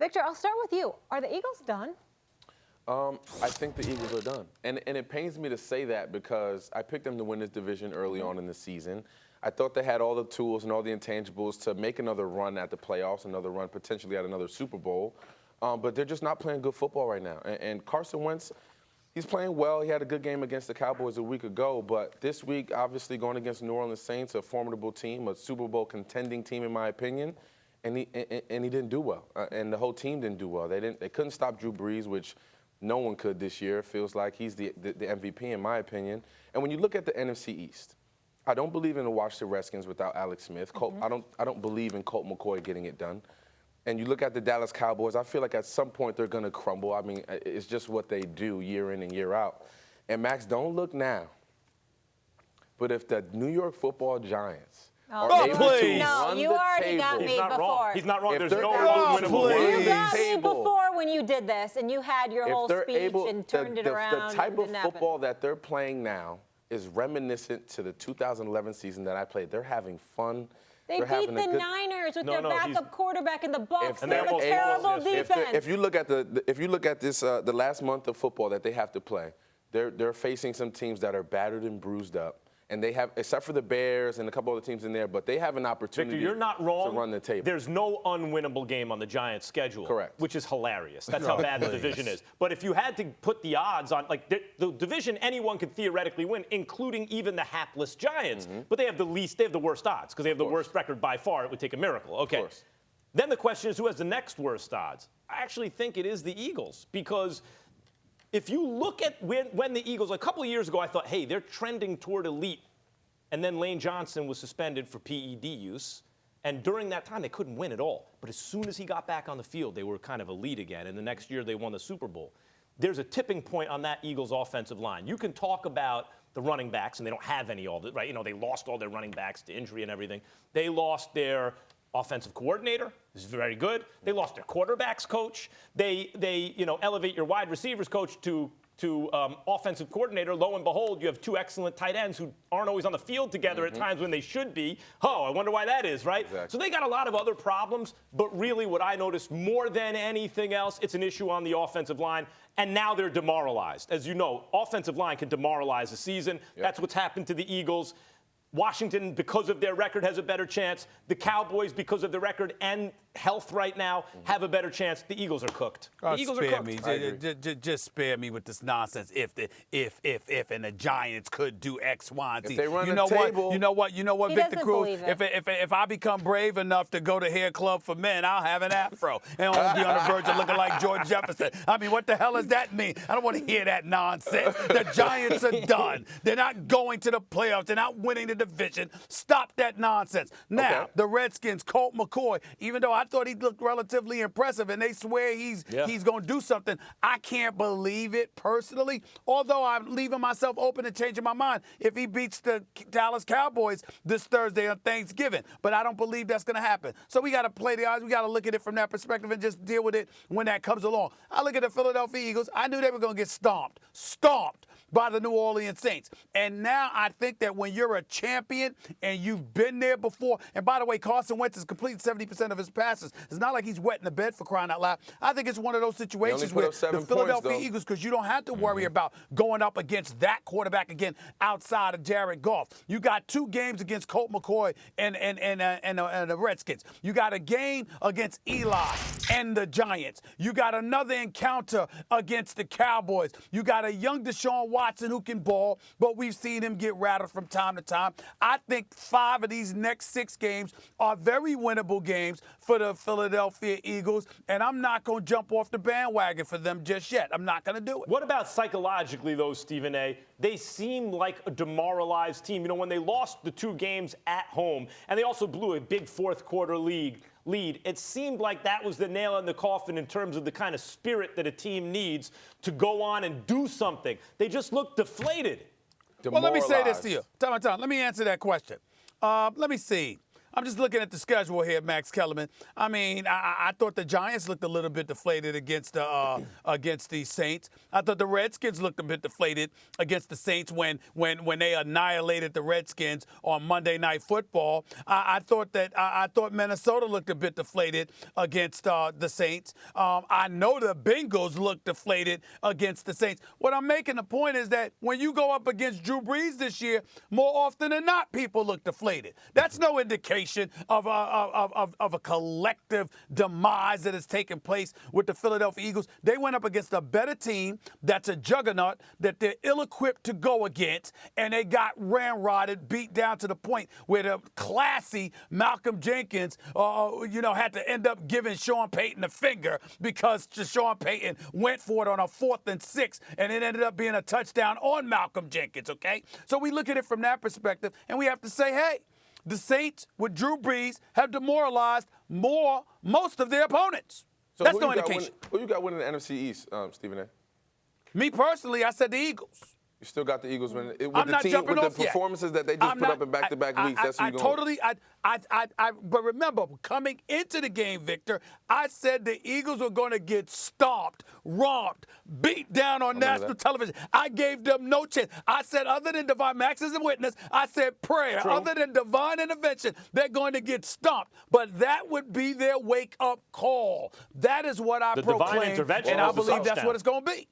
Victor, I'll start with you. Are the Eagles done? I think the Eagles are done. And it pains me to say that because I picked them to win this division early on in the season. I thought they had all the tools and all the intangibles to make another run at the playoffs, another run potentially at another Super Bowl. But they're just not playing good football right now. And Carson Wentz, he's playing well. He had a good game against the Cowboys a week ago. But this week, obviously, going against New Orleans Saints, a formidable team, a Super Bowl contending team, in my opinion. And he didn't do well. And the whole team didn't do well. They couldn't stop Drew Brees, which no one could this year. It feels like he's the MVP, in my opinion. And when you look at the NFC East, I don't believe in the Washington Redskins without Alex Smith. I don't believe in Colt McCoy getting it done. And you look at the Dallas Cowboys, I feel like at some point they're going to crumble. I mean, it's just what they do year in and year out. And, Max, don't look now, but if the New York Football Giants are able to run you the already table, got me before. He's not wrong. If There's they're no able to unwinnable run You the got me table, before when you did this, and you had your whole speech and turned it around. The type of and football that they're playing now is reminiscent to the 2011 season that I played. They're having fun. They beat the Niners with their backup quarterback in the Bucs. They're a terrible defense. If you look at this the last month of football that they have to play, they're facing some teams that are battered and bruised up. And they have, except for the Bears and a couple other teams in there, but they have an opportunity Victor, you're not wrong. to run the table. There's no unwinnable game on the Giants' schedule. Correct. Which is hilarious. That's how bad the division is. But if you had to put the odds on, like, the division anyone could theoretically win, including even the hapless Giants. But they have the worst odds because they have the worst record by far. It would take a miracle. Okay. Then the question is, who has the next worst odds? I actually think it is the Eagles because if you look at when the Eagles, a couple of years ago, I thought, hey, they're trending toward elite. And then Lane Johnson was suspended for PED use. And during that time, they couldn't win at all. But as soon as he got back on the field, they were kind of elite again. And the next year, they won the Super Bowl. There's a tipping point on that Eagles offensive line. You can talk about the running backs, and they don't have any all, right? You know, they lost all their running backs to injury and everything. They lost their offensive coordinator, who's very good. They lost their quarterbacks coach. They elevate your wide receivers coach to offensive coordinator. Lo and behold, you have two excellent tight ends who aren't always on the field together at times when they should be. Oh, I wonder why that is, right? Exactly. So they got a lot of other problems, but really what I noticed more than anything else, it's an issue on the offensive line, and now they're demoralized. As you know, offensive line can demoralize a season. Yep. That's what's happened to the Eagles. Washington, because of their record, has a better chance. The Cowboys, because of their record and health right now, have a better chance. The Eagles are cooked. The Eagles are cooked. Just spare me with this nonsense. If, and the Giants could do X, Y, and Z. If they run the table. You know what, He Victor doesn't Cruz? believe it. If I become brave enough to go to Hair Club for Men, I'll have an afro and I'll be on the verge of looking like George Jefferson. I mean, what the hell does that mean? I don't want to hear that nonsense. The Giants are done. They're not going to the playoffs. They're not winning the division. Stop that nonsense. Now, the Redskins, Colt McCoy, even though I thought he looked relatively impressive and they swear he's going to do something, I can't believe it personally, although I'm leaving myself open to changing my mind if he beats the Dallas Cowboys this Thursday on Thanksgiving. But I don't believe that's going to happen. So we got to play the odds. We got to look at it from that perspective and just deal with it when that comes along. I look at the Philadelphia Eagles. I knew they were going to get stomped by the New Orleans Saints. And now I think that when you're a champion and you've been there before, and by the way, Carson Wentz has completed 70% of his passes. It's not like he's wetting the bed, for crying out loud. I think it's one of those situations where the Philadelphia Eagles, because you don't have to worry about going up against that quarterback again outside of Jared Goff. You got two games against Colt McCoy and the Redskins. You got a game against Eli and the Giants. You got another encounter against the Cowboys. You got a young Deshaun Watson who can ball, but we've seen him get rattled from time to time. I think 5 of these next 6 games are very winnable games for the Philadelphia Eagles, and I'm not going to jump off the bandwagon for them just yet. I'm not going to do it. What about psychologically, though, Stephen A.? They seem like a demoralized team. You know, when they lost the 2 games at home, and they also blew a big fourth-quarter lead, it seemed like that was the nail in the coffin in terms of the kind of spirit that a team needs to go on and do something. They just looked deflated. Well, let me say this to you. Time. Let me answer that question. Let me see. I'm just looking at the schedule here, Max Kellerman. I mean, I thought the Giants looked a little bit deflated against the Saints. I thought the Redskins looked a bit deflated against the Saints when they annihilated the Redskins on Monday Night Football. I thought Minnesota looked a bit deflated against the Saints. I know the Bengals looked deflated against the Saints. What I'm making the point is that when you go up against Drew Brees this year, more often than not, people look deflated. That's no indication of a collective demise that has taken place with the Philadelphia Eagles. They went up against a better team that's a juggernaut that they're ill-equipped to go against, and they got ramrodded, beat down to the point where the classy Malcolm Jenkins, had to end up giving Sean Payton the finger because Sean Payton went for it on a 4th and 6, and it ended up being a touchdown on Malcolm Jenkins, okay? So we look at it from that perspective, and we have to say, hey, the Saints with Drew Brees have demoralized most of their opponents. So that's no indication. Who you got winning the NFC East, Stephen A? Me personally, I said the Eagles. You still got the Eagles winning. With I'm the not team, jumping with off the performances that they just put up in back-to-back weeks. That's who you're going. But remember, coming into the game, Victor, I said the Eagles were going to get stomped, romped, beat down on national television. I gave them no chance. I said, other than divine, Max is a witness, I said prayer. True. Other than divine intervention, they're going to get stomped. But that would be their wake-up call. That is what I proclaim, divine intervention and I was the believe that's touchdown. what it's going to be.